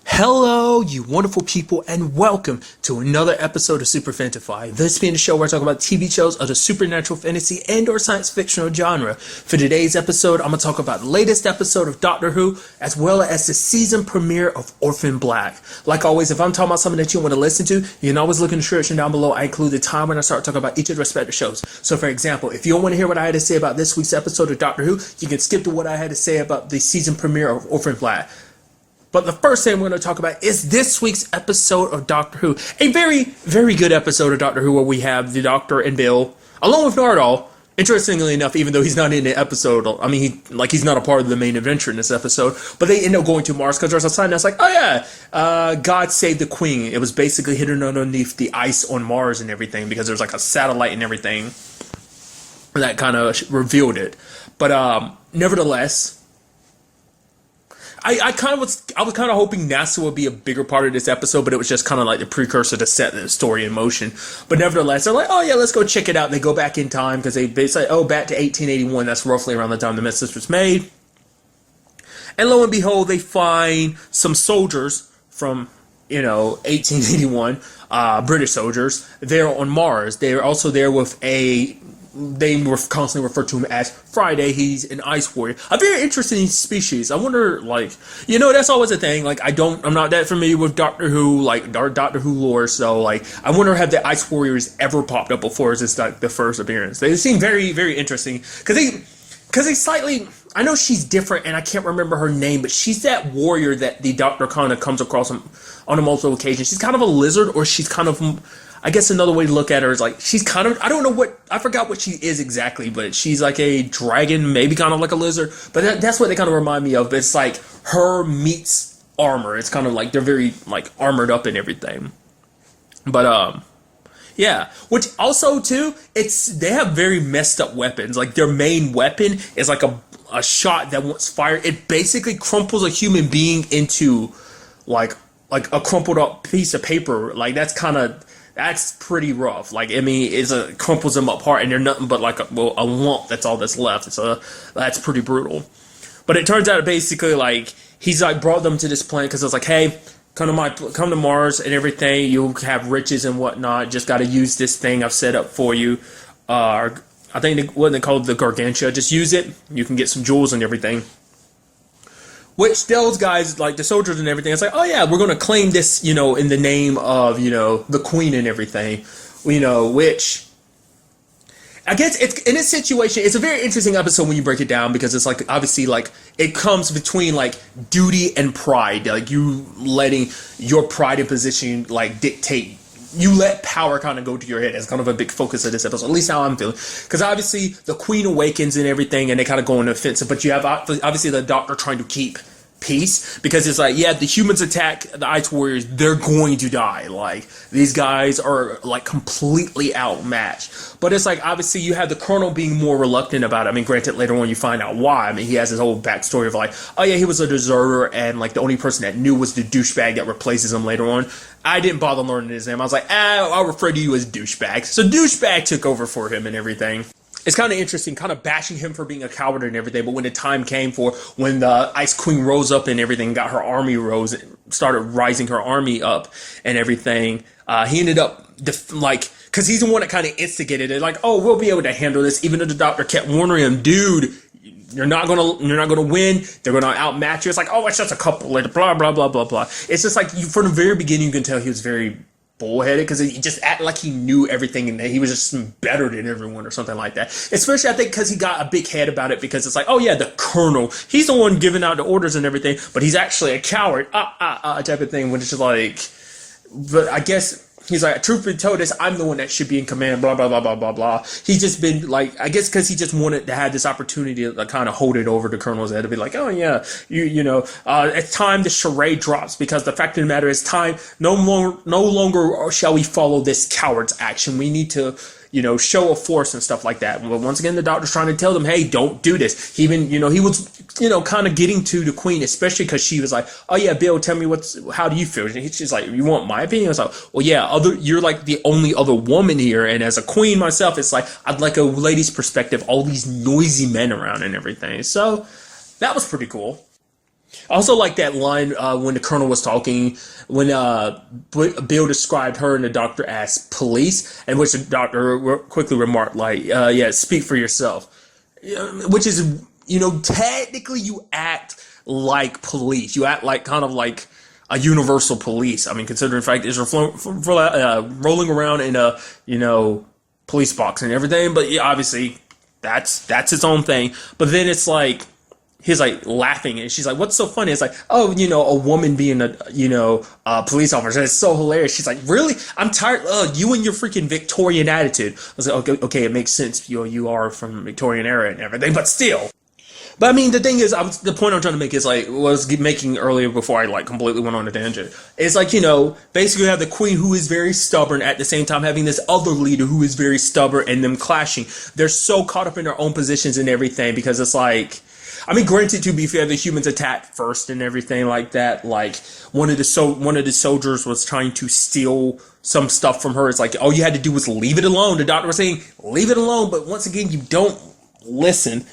Hello, you wonderful people, and welcome to another episode of Super-Fanta-Fi. This being the show where I talk about TV shows of the supernatural, fantasy, and or science fictional genre. For today's episode, I'm going to talk about the latest episode of Doctor Who, as well as the season premiere of Orphan Black. Like always, if I'm talking about something that you want to listen to, you can always look in the description down below. I include the time when I start talking about each of the respective shows. So for example, if you don't want to hear what I had to say about this week's episode of Doctor Who, you can skip to what I had to say about the season premiere of Orphan Black. But the first thing we're going to talk about is this week's episode of Doctor Who. A very, very good episode of Doctor Who where we have the Doctor and Bill, along with Nardole. Interestingly enough, even though he's not in the episode, I mean, he's not a part of the main adventure in this episode, but they end up going to Mars because there's a sign that's like, oh yeah, God save the Queen. It was basically hidden underneath the ice on Mars and everything because there's like a satellite and everything that kind of revealed it. But nevertheless, I was kind of hoping NASA would be a bigger part of this episode, but it was just kind of like the precursor to set the story in motion. But nevertheless, they're like, oh yeah, let's go check it out. And they go back in time because they say, oh, back to 1881. That's roughly around the time the message was made. And lo and behold, they find some soldiers from 1881, British soldiers. They're on Mars. They're also there with they were constantly referred to him as Friday. He's an ice warrior. A very interesting species. I wonder, that's always a thing. I'm not that familiar with Doctor Who, Doctor Who lore. So, I wonder have the ice warriors ever popped up before? Is this the first appearance? They seem very, very interesting because they slightly. I know she's different, and I can't remember her name, but she's that warrior that the Doctor kind of comes across on a multiple occasions. She's kind of a lizard, or she's kind of. I guess another way to look at her is she's kind of, I forgot what she is exactly, but she's like a dragon, maybe kind of like a lizard, but that's what they kind of remind me of. But it's like her meets armor. It's kind of like they're very armored up and everything. But yeah, which also too, they have very messed up weapons. Like their main weapon is like a shot that once fired, it basically crumples a human being into like a crumpled up piece of paper. That's pretty rough. It crumples them apart, and they're nothing but a lump. That's all that's left. So that's pretty brutal. But it turns out basically he's brought them to this planet because it's hey, come to Mars and everything. You'll have riches and whatnot. Just got to use this thing I've set up for you. I think what they call the Gargantua. Just use it. You can get some jewels and everything. Which those guys, the soldiers and everything, it's oh yeah, we're going to claim this, in the name of, the Queen and everything, which, I guess it's, in this situation, it's a very interesting episode when you break it down, because it's obviously, it comes between, duty and pride, you letting your pride and position, dictate. You let power kind of go to your head. It's kind of a big focus of this episode, at least how I'm feeling. Because obviously the Queen awakens and everything, and they kind of go on the offensive. But you have obviously the Doctor trying to keep peace, because it's the humans attack the Ice Warriors, they're going to die. These guys are completely outmatched. But it's obviously you have the Colonel being more reluctant about it. I mean, granted, later on you find out why. I mean, he has his whole backstory of oh yeah, he was a deserter, and the only person that knew was the douchebag that replaces him later on. I didn't bother learning his name. I was I'll refer to you as douchebag. So douchebag took over for him and everything. It's kind of interesting, kind of bashing him for being a coward and everything, but when the time came for when the Ice Queen rose up and everything, got her army started rising her army up and everything, he ended up, because he's the one that kind of instigated it, oh, we'll be able to handle this, even though the Doctor kept warning him, dude, you're not gonna win. They're gonna outmatch you. It's oh, it's just a couple, blah blah blah blah blah. It's just from the very beginning, you can tell he was very bullheaded because he just acted like he knew everything and that he was just better than everyone or something like that. Especially, I think, because he got a big head about it, because it's oh yeah, the Colonel, he's the one giving out the orders and everything, but he's actually a coward, type of thing. When it's just but I guess. He's truth be told, I'm the one that should be in command, blah, blah, blah, blah, blah, blah. He's just been, I guess because he just wanted to have this opportunity to kind of hold it over the Colonel's head to be oh, yeah, it's time the charade drops, because the fact of the matter is time, no longer shall we follow this coward's action. We need to, show of force and stuff like that. But once again, the Doctor's trying to tell them, hey, don't do this. He even, he was, kind of getting to the Queen, especially because she was oh yeah, Bill, tell me how do you feel? And she's you want my opinion? I was well, yeah, you're the only other woman here. And as a Queen myself, it's I'd like a lady's perspective, all these noisy men around and everything. So that was pretty cool. I also like that line when the colonel was talking, when Bill described her and the doctor as police, and which the doctor quickly remarked, like, yeah, speak for yourself. Which is, technically you act like police. You act like kind of like a universal police. I mean, considering the fact is you're rolling around in a, police box and everything. But yeah, obviously that's its own thing. But then it's like, he's like laughing and she's like, what's so funny? It's like, oh, a woman being a police officer. It's so hilarious. She's like, really? I'm tired. You and your freaking Victorian attitude. I was like, okay, it makes sense. You are from Victorian era and everything, but still. But I mean, the thing is, the point I'm trying to make is like, was making earlier before I like completely went on a tangent. It's like, basically you have the queen who is very stubborn, at the same time having this other leader who is very stubborn, and them clashing. They're so caught up in their own positions and everything, because it's like, I mean, granted, to be fair, the humans attacked first and everything like that. Like one of the soldiers was trying to steal some stuff from her. It's like all you had to do was leave it alone. The doctor was saying, leave it alone. But once again, you don't listen.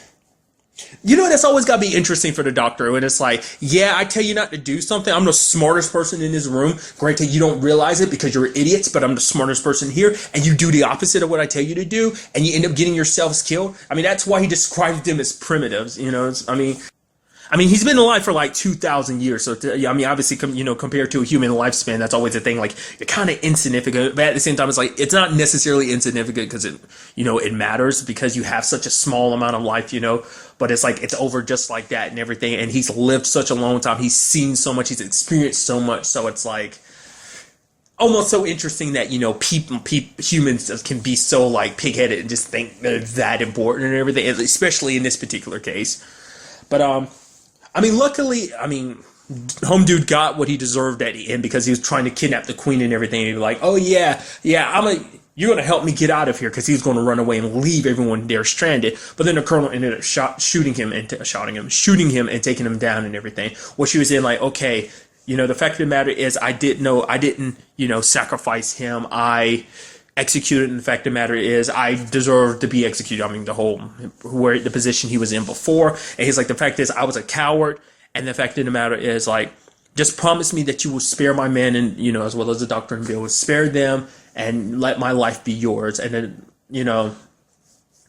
That's always got to be interesting for the doctor. When it's like, yeah, I tell you not to do something. I'm the smartest person in this room. Granted, you don't realize it because you're idiots, but I'm the smartest person here. And you do the opposite of what I tell you to do. And you end up getting yourselves killed. I mean, that's why he described them as primitives. I mean, he's been alive for like 2,000 years. So, obviously, compared to a human lifespan, that's always a thing. Like, you're kind of insignificant. But at the same time, it's like, it's not necessarily insignificant because it matters because you have such a small amount of life, But it's like, it's over just like that and everything. And he's lived such a long time. He's seen so much. He's experienced so much. So it's like, almost so interesting that, humans can be so like pig-headed and just think they're that important and everything, especially in this particular case. But, luckily, Home Dude got what he deserved at the end because he was trying to kidnap the queen and everything. And he was like, oh, yeah, you're going to help me get out of here, because he was going to run away and leave everyone there stranded. But then the colonel ended up shooting him and taking him down and everything. What she was saying, like, okay, the fact of the matter is I didn't sacrifice him. I executed, and the fact of the matter is I deserve to be executed. I mean, the position he was in before. And he's like, the fact is I was a coward, and the fact of the matter is, like, just promise me that you will spare my men, and, as well as the doctor and Bill, will spare them and let my life be yours. And then,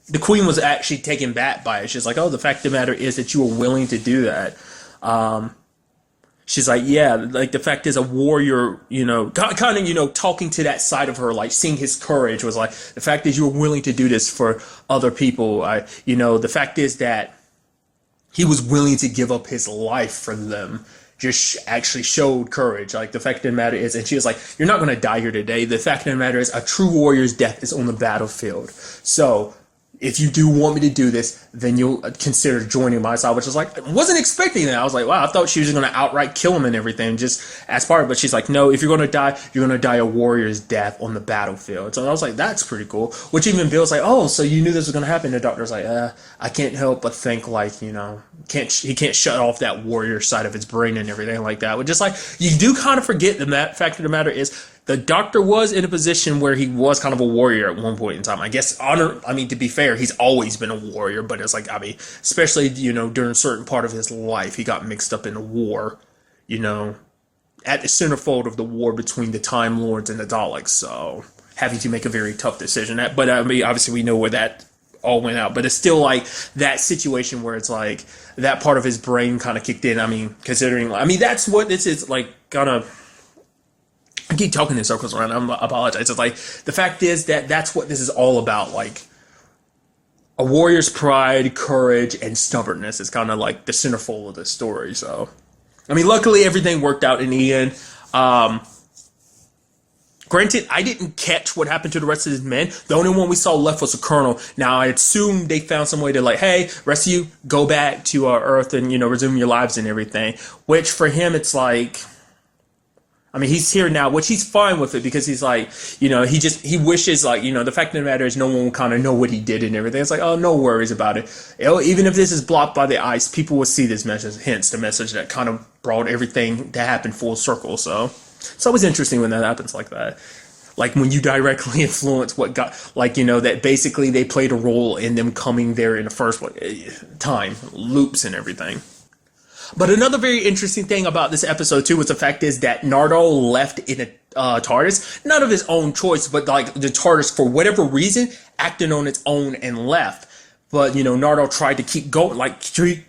the queen was actually taken back by it. She's like, oh, the fact of the matter is that you were willing to do that. She's like, yeah, like the fact is a warrior, kind of, talking to that side of her, like seeing his courage was like, the fact is you were willing to do this for other people. The fact is that he was willing to give up his life for them. Just actually showed courage. Like the fact of the matter is, and she was like, you're not going to die here today. The fact of the matter is a true warrior's death is on the battlefield. So if you do want me to do this, then you'll consider joining my side, which is like, I wasn't expecting that. I was like, wow, I thought she was going to outright kill him and everything just as part of it. But she's like, no, if you're going to die, you're going to die a warrior's death on the battlefield. So I was like, that's pretty cool. Which even Bill's like, oh, so you knew this was going to happen. The doctor's like, I can't help but think like, he can't shut off that warrior side of his brain and everything like that. Which is like, you do kind of forget that fact of the matter is, the doctor was in a position where he was kind of a warrior at one point in time. I guess to be fair, he's always been a warrior, but it's like, especially, during a certain part of his life, he got mixed up in a war, at the centerfold of the war between the Time Lords and the Daleks. So having to make a very tough decision. But obviously we know where that all went out, but it's still like that situation where it's like that part of his brain kind of kicked in. Considering, that's what this is like, kind of. I keep talking in circles around. I apologize. It's like, the fact is that that's what this is all about. Like, a warrior's pride, courage, and stubbornness is kind of like the centerfold of the story. So, luckily everything worked out in the end. Granted, I didn't catch what happened to the rest of his men. The only one we saw left was the colonel. Now, I assume they found some way to like, hey, rest of you, go back to Earth and, resume your lives and everything. Which, for him, it's like, he's here now, which he's fine with it because he's like, he wishes, like, the fact of the matter is no one will kind of know what he did and everything. It's like, oh, no worries about it. Even if this is blocked by the ice, people will see this message, hence the message that kind of brought everything to happen full circle. So it's always interesting when that happens like that. Like when you directly influence what got, like, that basically they played a role in them coming there in the first time, loops and everything. But another very interesting thing about this episode too was the fact is that Nardo left in a TARDIS, not of his own choice, but like the TARDIS for whatever reason acted on its own and left. But, you know, Nardo tried to keep going,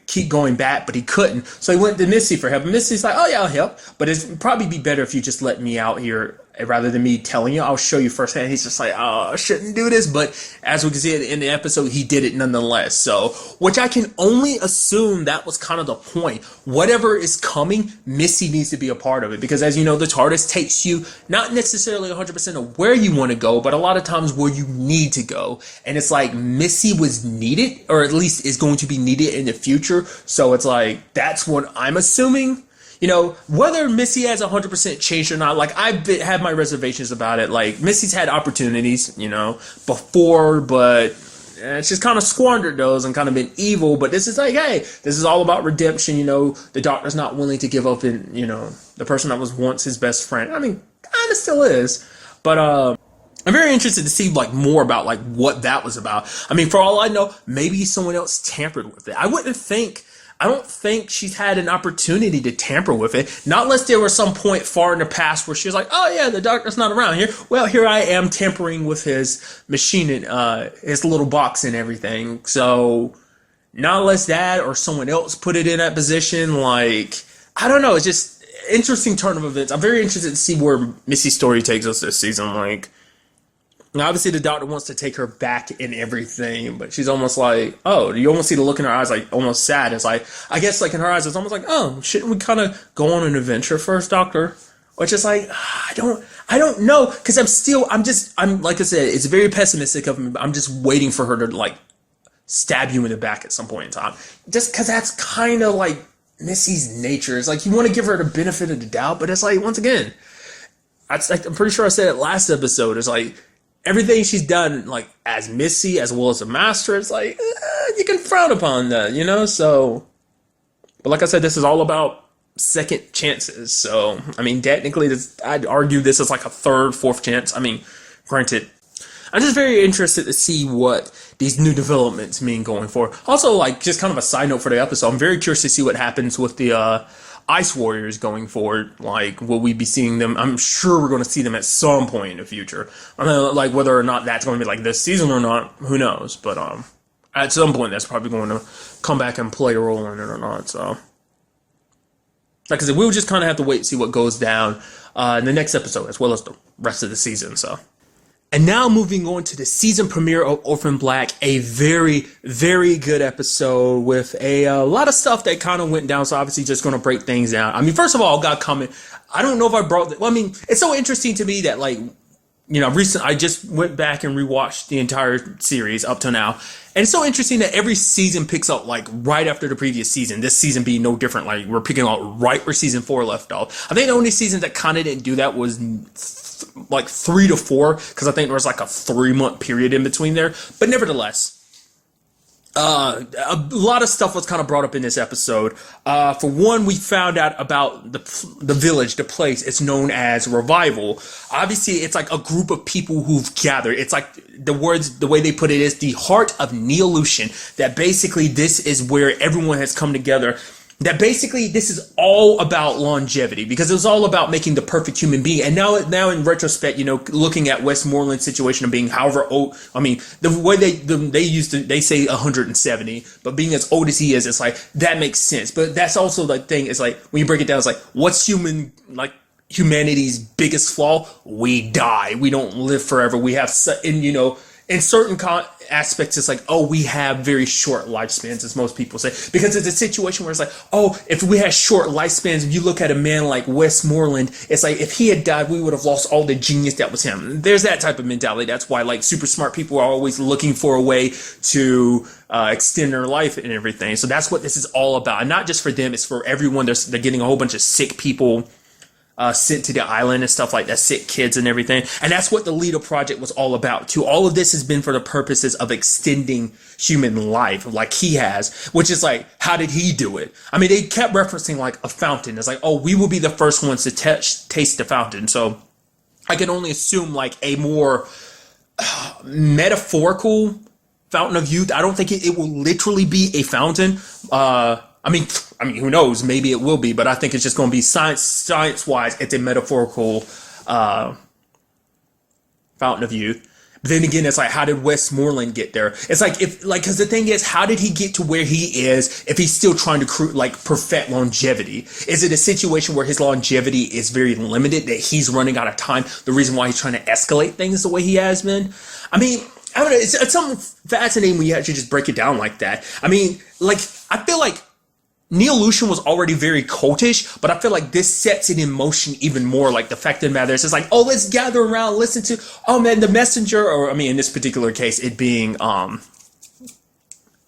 keep going back, but he couldn't. So he went to Missy for help. And Missy's like, oh, yeah, I'll help. But it'd probably be better if you just let me out here rather than me telling you. I'll show you firsthand. He's just like, oh, I shouldn't do this. But as we can see in the episode, he did it nonetheless. So, which I can only assume that was kind of the point. Whatever is coming, Missy needs to be a part of it. Because as you know, the TARDIS takes you not necessarily 100% of where you want to go, but a lot of times where you need to go. And it's like Missy was needed, or at least is going to be needed in the future. So it's like, that's what I'm assuming. You know, whether Missy has 100% changed or not, like, I've had my reservations about it. Like, Missy's had opportunities, you know, before, but she's kind of squandered those and kind of been evil. But this is like, hey, this is all about redemption, you know. The Doctor's not willing to give up in, you know, the person that was once his best friend. I mean, kind of still is. But, I'm very interested to see, like, more about, like, what that was about. I mean, for all I know, maybe someone else tampered with it. I don't think she's had an opportunity to tamper with it. Not unless there was some point far in the past where she was like, oh yeah, the Doctor's not around here. Well, here I am tampering with his machine and his little box and everything. So, not unless that or someone else put it in that position. Like, I don't know. It's just interesting turn of events. I'm very interested to see where Missy's story takes us this season. Like, now, obviously, the Doctor wants to take her back in everything, but she's almost like, oh, you almost see the look in her eyes, like, almost sad. It's like, I guess, like, in her eyes, it's almost like, oh, shouldn't we kind of go on an adventure first, Doctor? Which is like, I don't know, because I'm, like I said, it's very pessimistic of me, but I'm just waiting for her to, like, stab you in the back at some point in time. Just because that's kind of, like, Missy's nature. It's like, you want to give her the benefit of the doubt, but it's like, once again, I'm pretty sure I said it last episode, it's like, everything she's done, like, as Missy, as well as a master, it's like, you can frown upon that, you know? So, but like I said, this is all about second chances. So, I mean, technically, I'd argue this is like a third, fourth chance. I mean, granted, I'm just very interested to see what these new developments mean going forward. Also, like, just kind of a side note for the episode, I'm very curious to see what happens with the, Ice Warriors going forward. Like, will we be seeing them? I'm sure we're going to see them at some point in the future. I mean, like, whether or not that's going to be like this season or not, who knows? But at some point, that's probably going to come back and play a role in it or not. So, like I said, we'll just kind of have to wait and see what goes down in the next episode, as well as the rest of the season. So. And now moving on to the season premiere of Orphan Black, a very, very good episode with a lot of stuff that kind of went down. So obviously just going to break things down. I mean, first of all, got comment. I don't know if I brought, well, I mean, it's so interesting to me that, like, you know, I just went back and rewatched the entire series up to now. And it's so interesting that every season picks up, like, right after the previous season. This season being no different. Like, we're picking up right where season 4 left off. I think the only season that kind of didn't do that was like 3 to 4, because I think there was like a 3-month period in between there. But nevertheless, a lot of stuff was kind of brought up in this episode. For one, we found out about the village, the place. It's known as Revival. Obviously, it's like a group of people who've gathered. It's like the way they put it is the heart of Neolution. That basically this is where everyone has come together. That basically this is all about longevity, because it was all about making the perfect human being. And now in retrospect, you know, looking at Westmoreland's situation of being however old, I mean, the way they say 170, but being as old as he is, it's like, that makes sense. But that's also the thing, it's like, when you break it down, it's like, what's humanity's biggest flaw? We die. We don't live forever. We have, and you know, in certain aspects, it's like, oh, we have very short lifespans, as most people say. Because it's a situation where it's like, oh, if we had short lifespans, if you look at a man like Westmoreland, it's like, if he had died, we would have lost all the genius that was him. There's that type of mentality. That's why, like, super smart people are always looking for a way to extend their life and everything. So that's what this is all about. And not just for them, it's for everyone. They're getting a whole bunch of sick people sent to the island and stuff like that, sick kids and everything. And that's what the Leda Project was all about too. All of this has been for the purposes of extending human life, like he has, which is like, how did he do it? I mean, they kept referencing like a fountain. It's like, oh, we will be the first ones to taste the fountain. So I can only assume like a more metaphorical fountain of youth. I don't think it will literally be a fountain, Who knows? Maybe it will be, but I think it's just going to be science-wise, it's a metaphorical fountain of youth. But then again, it's like, how did Westmoreland get there? It's like, because the thing is, how did he get to where he is if he's still trying to perfect longevity? Is it a situation where his longevity is very limited, that he's running out of time? The reason why he's trying to escalate things the way he has been? I don't know. It's something fascinating when you actually just break it down like that. I feel like Neolution was already very cultish, but I feel like this sets it in motion even more. Like, the fact of the matter is, it's like, oh, let's gather around, listen to, oh man, the messenger, or in this particular case, it being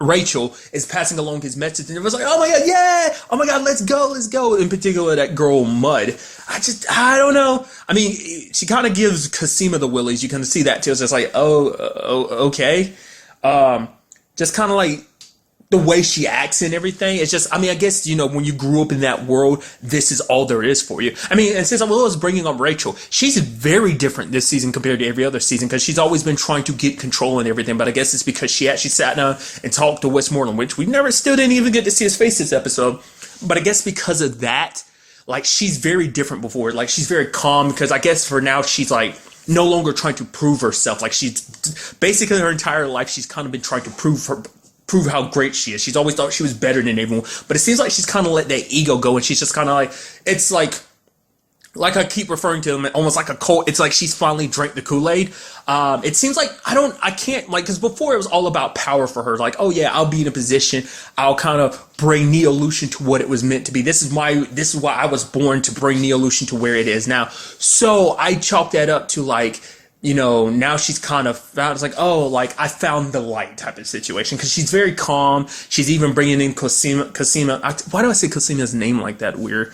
Rachel, is passing along his message, and it was like, oh my god, yeah, oh my god, let's go. In particular, that girl Mud. I don't know. She kind of gives Cosima the willies. You kind of see that too. It's just like, okay. Just kind of like the way she acts and everything. It's just, I guess, when you grew up in that world, this is all there is for you. And since I was bringing up Rachel, she's very different this season compared to every other season, because she's always been trying to get control and everything, but I guess it's because she actually sat down and talked to Westmoreland, which we still didn't even get to see his face this episode. But I guess because of that, she's very different before. She's very calm, because I guess for now, she's no longer trying to prove herself. She's basically her entire life, she's kind of been trying to prove how great she is. She's always thought she was better than everyone, but it seems like she's kind of let that ego go, and she's just kind of it's like I keep referring to them, almost like a cult. It's like she's finally drank the Kool-Aid. It seems like I can't, because before it was all about power for her. Oh yeah, I'll be in a position, I'll kind of bring Neolution to what it was meant to be. This is why I was born, to bring Neolution to where it is now. So I chalk that up to now she's kind of found, it's I found the light type of situation, because she's very calm. She's even bringing in Cosima. Why do I say Cosima's name like that? Weird.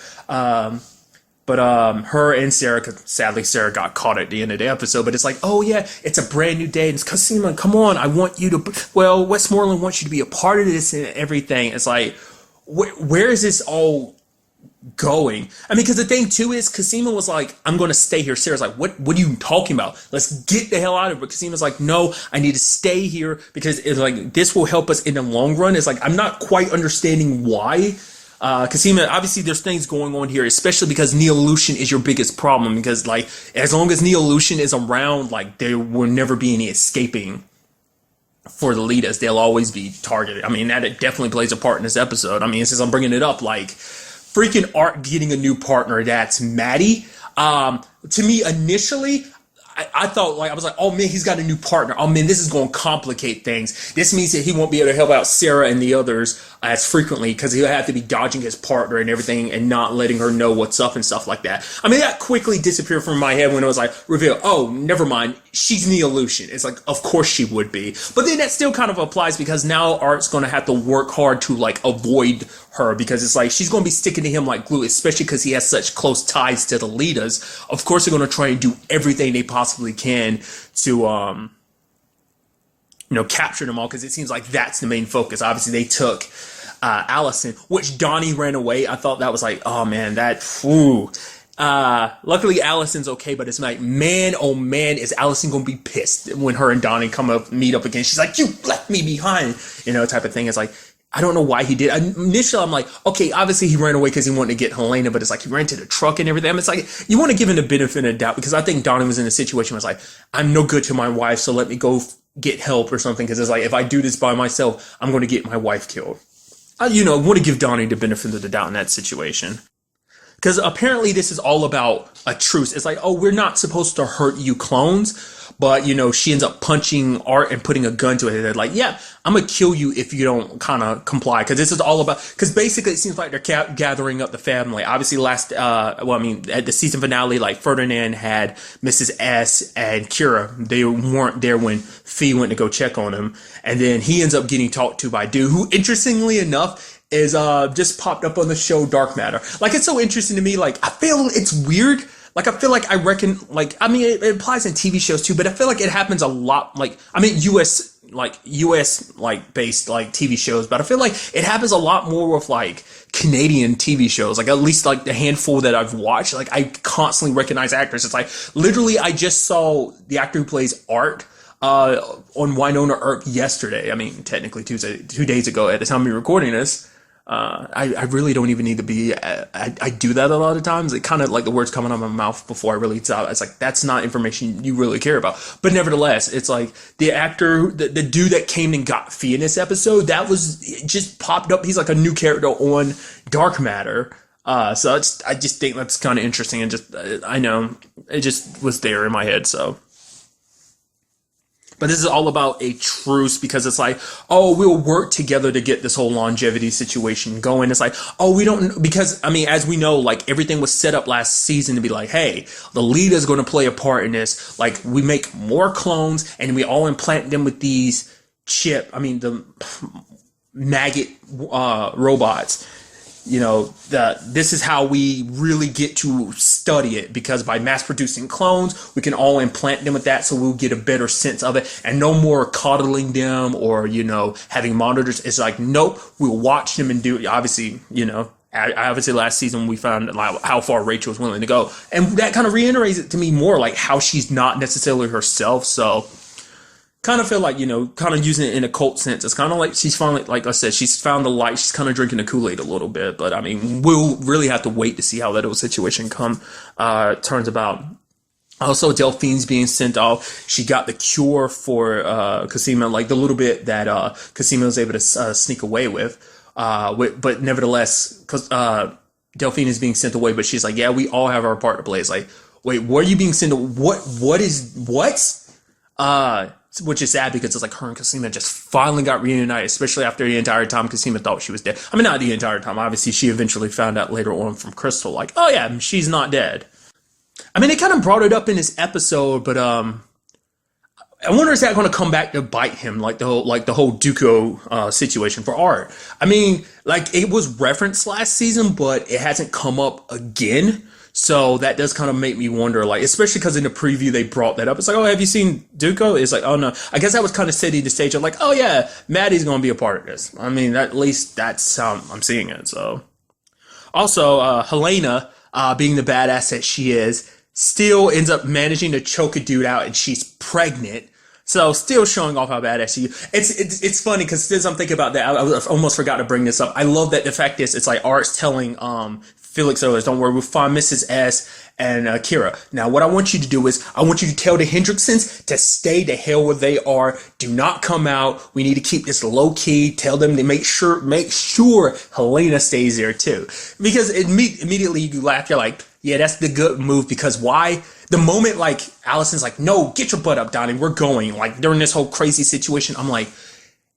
But her and Sarah, because sadly Sarah got caught at the end of the episode, but it's oh yeah, it's a brand new day, and it's Cosima, come on, I want you to, Westmoreland wants you to be a part of this and everything. It's where is this all going? Because the thing too is, Cosima was I'm going to stay here. Sarah's what are you talking about? Let's get the hell out of it. But Cosima's no, I need to stay here, because it's this will help us in the long run. It's I'm not quite understanding why. Cosima, obviously there's things going on here, especially because Neolution is your biggest problem, because as long as Neolution is around, there will never be any escaping for the leaders. They'll always be targeted. That definitely plays a part in this episode. Since I'm bringing it up, freaking Art getting a new partner, that's Maddie. To me, initially, I thought, I was oh man, he's got a new partner. Oh man, this is going to complicate things. This means that he won't be able to help out Sarah and the others as frequently, because he'll have to be dodging his partner and everything, and not letting her know what's up and stuff like that. That quickly disappeared from my head when it was reveal, oh, never mind, she's Neolution. It's of course she would be. But then that still kind of applies, because now Art's going to have to work hard to avoid her, because it's she's going to be sticking to him like glue, especially because he has such close ties to the leaders. Of course they're going to try and do everything they possibly can to capture them all, because it seems like that's the main focus. Obviously they took Allison, which Donnie ran away. I thought that was oh man, luckily Allison's okay, but it's man, oh man, is Allison gonna be pissed when her and Donnie meet up again. She's you left me behind, type of thing. It's I don't know why he did. Initially, I'm okay, obviously he ran away because he wanted to get Helena, but it's he rented a truck and everything. It's you want to give him the benefit of the doubt, because I think Donnie was in a situation where it's I'm no good to my wife, so let me go get help or something, because it's if I do this by myself, I'm going to get my wife killed. I want to give Donnie the benefit of the doubt in that situation. Because apparently this is all about a truce. It's oh, we're not supposed to hurt you clones. But, she ends up punching Art and putting a gun to it. They're yeah, I'm going to kill you if you don't kind of comply. Because this is all about, because basically it seems like they're gathering up the family. Obviously at the season finale, Ferdinand had Mrs. S and Kira. They weren't there when Fee went to go check on him. And then he ends up getting talked to by Dude, who interestingly enough is just popped up on the show Dark Matter. It's so interesting to me. I feel it's weird. I feel I reckon, it applies in TV shows too, but I feel it happens a lot, US based, TV shows, but I feel it happens a lot more with, Canadian TV shows, at least, the handful that I've watched, I constantly recognize actors. It's literally, I just saw the actor who plays Art, on Winona Earp yesterday. Technically 2 days ago at the time of me recording this. I really don't even need to be. I do that a lot of times. It kind of like the words coming out of my mouth before I really thought. It's like that's not information you really care about. But nevertheless, it's like the actor, the dude that came and got Fee in this episode, that was it just popped up. He's like a new character on Dark Matter. So I just think that's kind of interesting, and just I know it just was there in my head. So. But this is all about a truce because it's like, oh, we'll work together to get this whole longevity situation going. It's like, oh, we don't, because, I mean, as we know, like, everything was set up last season to be like, hey, the leader is going to play a part in this. Like, we make more clones and we all implant them with these the maggot robots. You know, this is how we really get to study it, because by mass producing clones, we can all implant them with that, so we'll get a better sense of it, and no more coddling them or, you know, having monitors. It's like, nope, we'll watch them and do it. Obviously, you know, obviously last season we found like how far Rachel was willing to go, and that kind of reiterates it to me more, like how she's not necessarily herself. So kind of feel like, you know, kind of using it in a cult sense. It's kind of like she's finally, like I said, she's found the light. She's kind of drinking the Kool-Aid a little bit. But, I mean, we'll really have to wait to see how that whole situation turns about. Also, Delphine's being sent off. She got the cure for Cosima, like the little bit that Cosima was able to sneak away with. But nevertheless, because Delphine is being sent away, but she's like, yeah, we all have our part to play. It's like, wait, what are you being sent to? What? Which is sad because it's like her and Cosima just finally got reunited, especially after the entire time Cosima thought she was dead. I mean, not the entire time. Obviously, she eventually found out later on from Crystal, like, oh yeah, she's not dead. I mean, they kind of brought it up in this episode, but I wonder, is that going to come back to bite him, like the whole Dooku situation for Art? I mean, like, it was referenced last season, but it hasn't come up again. So that does kind of make me wonder, like, especially because in the preview they brought that up. It's like, oh, have you seen Dooku? It's like, oh no. I guess that was kind of setting the stage of like, oh yeah, Maddie's going to be a part of this. I mean, at least that's how I'm seeing it. So also, Helena, being the badass that she is, still ends up managing to choke a dude out, and she's pregnant. So still showing off how badass she is. It's funny because since I'm thinking about that, I almost forgot to bring this up. I love that the fact is, it's like Art's telling Felix others, don't worry, we'll find Mrs. S and Kira. Now, what I want you to do is, I want you to tell the Hendricksons to stay the hell where they are. Do not come out. We need to keep this low key. Tell them to make sure Helena stays there too. Because immediately you laugh. You're like, yeah, that's the good move. Because why? The moment like Allison's like, no, get your butt up, Donnie. We're going. Like during this whole crazy situation, I'm like,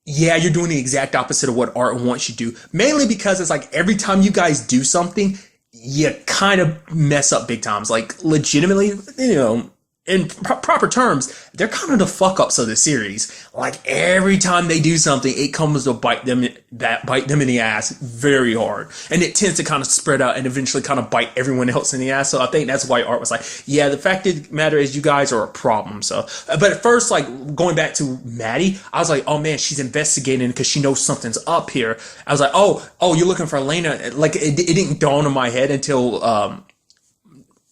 yeah, you're doing the exact opposite of what Art wants you to do. Mainly because it's like every time you guys do something, you kind of mess up big times. Like legitimately, you know, in proper terms, they're kind of the fuck ups of the series. Like every time they do something, it comes to bite them in the ass very hard, and it tends to kind of spread out and eventually kind of bite everyone else in the ass. So I think that's why Art was like, yeah, the fact of the matter is you guys are a problem. So, but at first, like going back to Maddie, I was like, oh man, she's investigating because she knows something's up here. I was like, oh, you're looking for Elena. Like it didn't dawn on my head until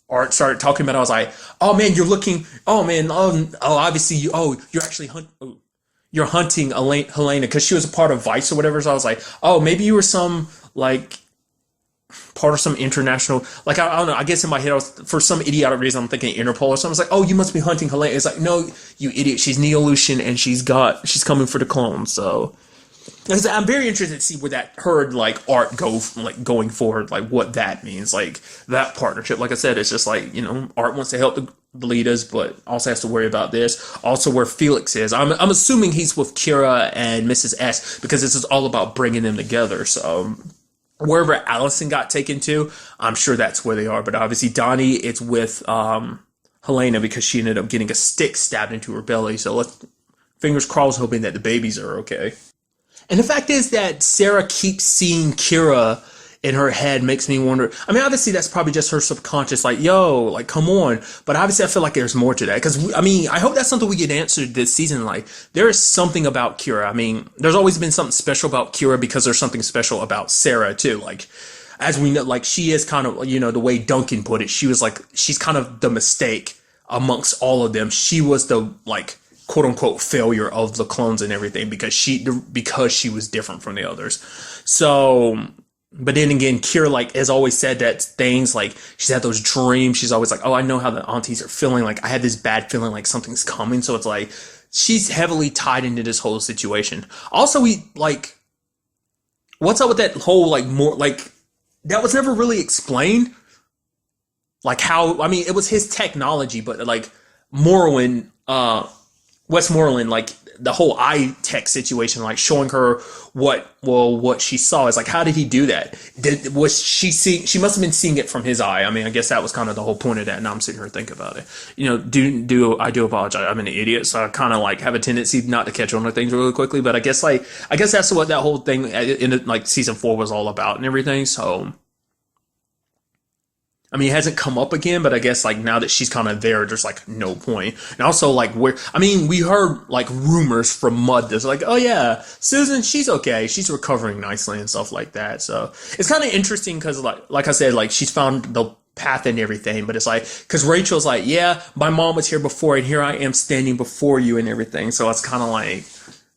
Art started talking about it. I was like, oh man, you're looking, oh man, obviously you're actually you're hunting Helena because she was a part of VIDS or whatever. So I was like, oh, maybe you were some like part of some international, like I don't know, I guess in my head I was, for some idiotic reason I'm thinking Interpol or something. I was like, oh, you must be hunting Helena. It's like, no, you idiot, she's Neo-Lucian and she's coming for the clones. So I'm very interested to see where that like Art going forward, like what that means, like that partnership. Like I said, it's just like, you know, Art wants to help the leaders, but also has to worry about this. Also, where Felix is, I'm assuming he's with Kira and Mrs. S because this is all about bringing them together. So wherever Allison got taken to, I'm sure that's where they are. But obviously, Donnie, it's with Helena because she ended up getting a stick stabbed into her belly. So fingers crossed, hoping that the babies are okay. And the fact is that Sarah keeps seeing Kira in her head makes me wonder. I mean, obviously that's probably just her subconscious, like, yo, like, come on. But obviously I feel like there's more to that. Because, I mean, I hope that's something we get answered this season. Like, there is something about Kira. I mean, there's always been something special about Kira because there's something special about Sarah, too. Like, as we know, like, she is kind of, you know, the way Duncan put it, she's kind of the mistake amongst all of them. She was the, like, quote unquote failure of the clones and everything because she was different from the others. So, but then again, Kira like has always said that things like she's had those dreams. She's always like, oh, I know how the aunties are feeling. Like I had this bad feeling like something's coming. So it's like she's heavily tied into this whole situation. Also, we like, what's up with that whole like more like that was never really explained. Like how, I mean, it was his technology, but like Morrowind, Westmoreland, like the whole eye tech situation, like showing her what she saw is like, how did he do that? Was she seeing, she must have been seeing it from his eye. I mean, I guess that was kind of the whole point of that. Now I'm sitting here thinking about it. You know, I do apologize. I'm an idiot. So I kind of like have a tendency not to catch on to things really quickly, but I guess that's what that whole thing in like season 4 was all about and everything. So, I mean, it hasn't come up again, but I guess like now that she's kind of there, there's like no point. And also like we heard like rumors from Mud that's like, oh yeah, Susan, she's okay. She's recovering nicely and stuff like that. So it's kind of interesting because like I said, like she's found the path and everything, but it's like, because Rachel's like, yeah, my mom was here before and here I am standing before you and everything. So it's kind of like,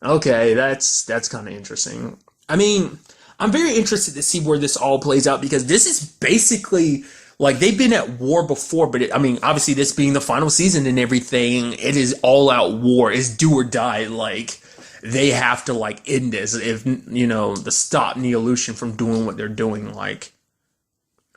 okay, that's kind of interesting. I mean, I'm very interested to see where this all plays out because this is basically like they've been at war before, but I mean, obviously this being the final season and everything, it is all out war. It's do or die. Like they have to like end this if, you know, to stop Neolution from doing what they're doing, like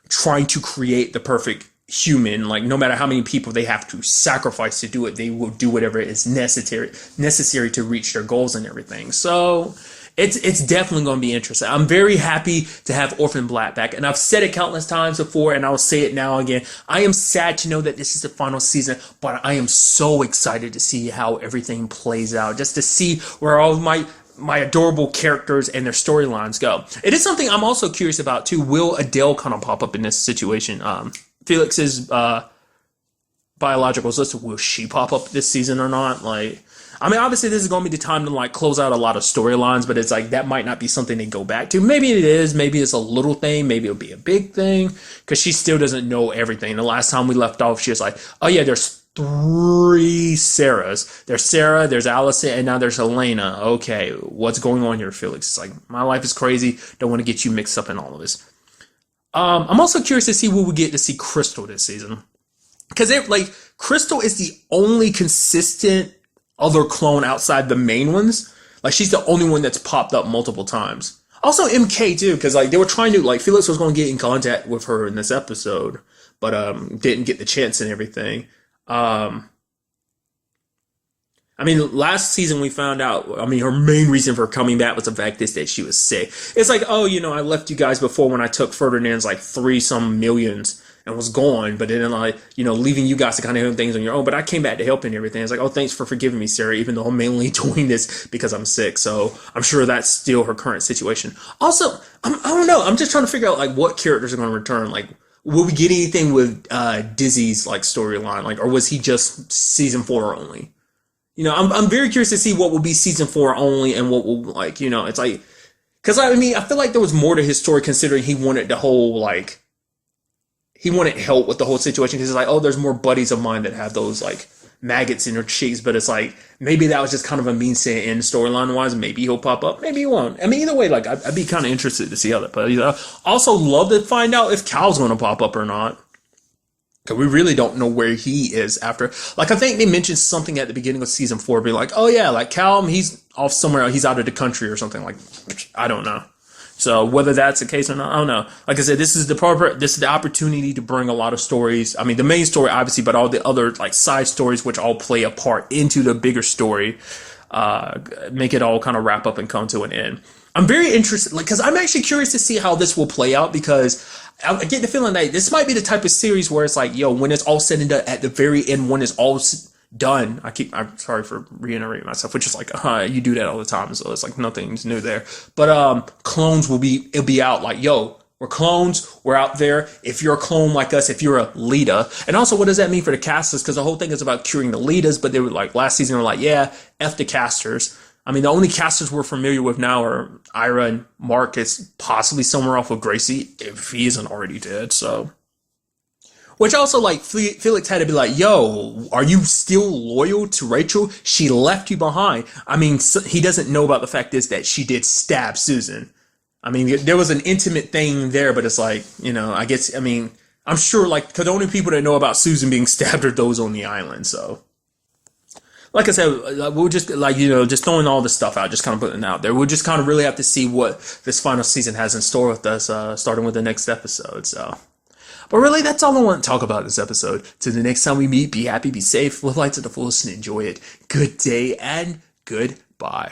trying to create the perfect human. Like no matter how many people they have to sacrifice to do it, they will do whatever is necessary to reach their goals and everything. So it's definitely going to be interesting. I'm very happy to have Orphan Black back, and I've said it countless times before, and I'll say it now again. I am sad to know that this is the final season, but I am so excited to see how everything plays out, just to see where all of my adorable characters and their storylines go. It is something I'm also curious about too. Will Adele kind of pop up in this situation? Felix's biological sister, will she pop up this season or not? Like, I mean, obviously this is going to be the time to like close out a lot of storylines, but it's like that might not be something they go back to. Maybe it is. Maybe it's a little thing. Maybe it'll be a big thing because she still doesn't know everything. The last time we left off, she was like, oh yeah, there's 3 Sarahs. There's Sarah, there's Allison, and now there's Elena. Okay, what's going on here, Felix? It's like, my life is crazy. Don't want to get you mixed up in all of this. I'm also curious to see what we get to see Crystal this season. Because like Crystal is the only consistent other clone outside the main ones. Like she's the only one that's popped up multiple times. Also MK too, because like they were trying to, like Felix was going to get in contact with her in this episode, but didn't get the chance and everything. I mean, last season we found out, I mean, her main reason for coming back was the fact is that she was sick. It's like, oh, you know, I left you guys before when I took Ferdinand's like 3 some millions and was gone, but then like, you know, leaving you guys to kind of handle things on your own, but I came back to help and everything. It's like, oh, thanks for forgiving me, Sarah, even though I'm mainly doing this because I'm sick. So I'm sure that's still her current situation. Also, I don't know. I'm just trying to figure out like what characters are going to return. Like, will we get anything with Dizzy's like storyline? Like, or was he just season 4 only? You know, I'm very curious to see what will be season 4 only and what will, like, you know, it's like, because I mean, I feel like there was more to his story considering he wanted the whole, like, he wanted help with the whole situation because it's like, oh, there's more buddies of mine that have those like maggots in their cheeks, but it's like maybe that was just kind of a means to end storyline wise. Maybe he'll pop up, maybe he won't. I mean, either way, like I'd be kind of interested to see how that plays out. Also, love to find out if Cal's going to pop up or not. Because we really don't know where he is after. Like, I think they mentioned something at the beginning of season 4, being like, oh yeah, like Cal, he's off somewhere, he's out of the country or something. Like, I don't know. So whether that's the case or not, I don't know. Like I said, this is the opportunity to bring a lot of stories. I mean, the main story, obviously, but all the other like side stories, which all play a part into the bigger story, make it all kind of wrap up and come to an end. I'm very interested, like, because I'm actually curious to see how this will play out because I get the feeling that this might be the type of series where it's like, yo, when it's all said and done, at the very end, when it's all done, I'm sorry for reiterating myself, which is like, you do that all the time, so it's like nothing's new there. But clones it'll be out like, yo, we're clones, we're out there. If you're a clone like us, if you're a leader, and also what does that mean for the casters? Because the whole thing is about curing the leaders, but they were like last season, they were like, yeah, F the casters. I mean, the only casters we're familiar with now are Ira and Marcus, possibly somewhere off of Gracie, if he isn't already dead. So Which also, like, Felix had to be like, yo, are you still loyal to Rachel? She left you behind. I mean, he doesn't know about the fact is that she did stab Susan. I mean, there was an intimate thing there, but it's like, you know, I guess, I mean, I'm sure, like, because the only people that know about Susan being stabbed are those on the island, so. Like I said, we'll just, like, you know, just throwing all this stuff out, just kind of putting it out there. We'll just kind of really have to see what this final season has in store with us, starting with the next episode, so. But really, that's all I want to talk about this episode. Till the next time we meet, be happy, be safe, live life to the fullest, and enjoy it. Good day, and goodbye.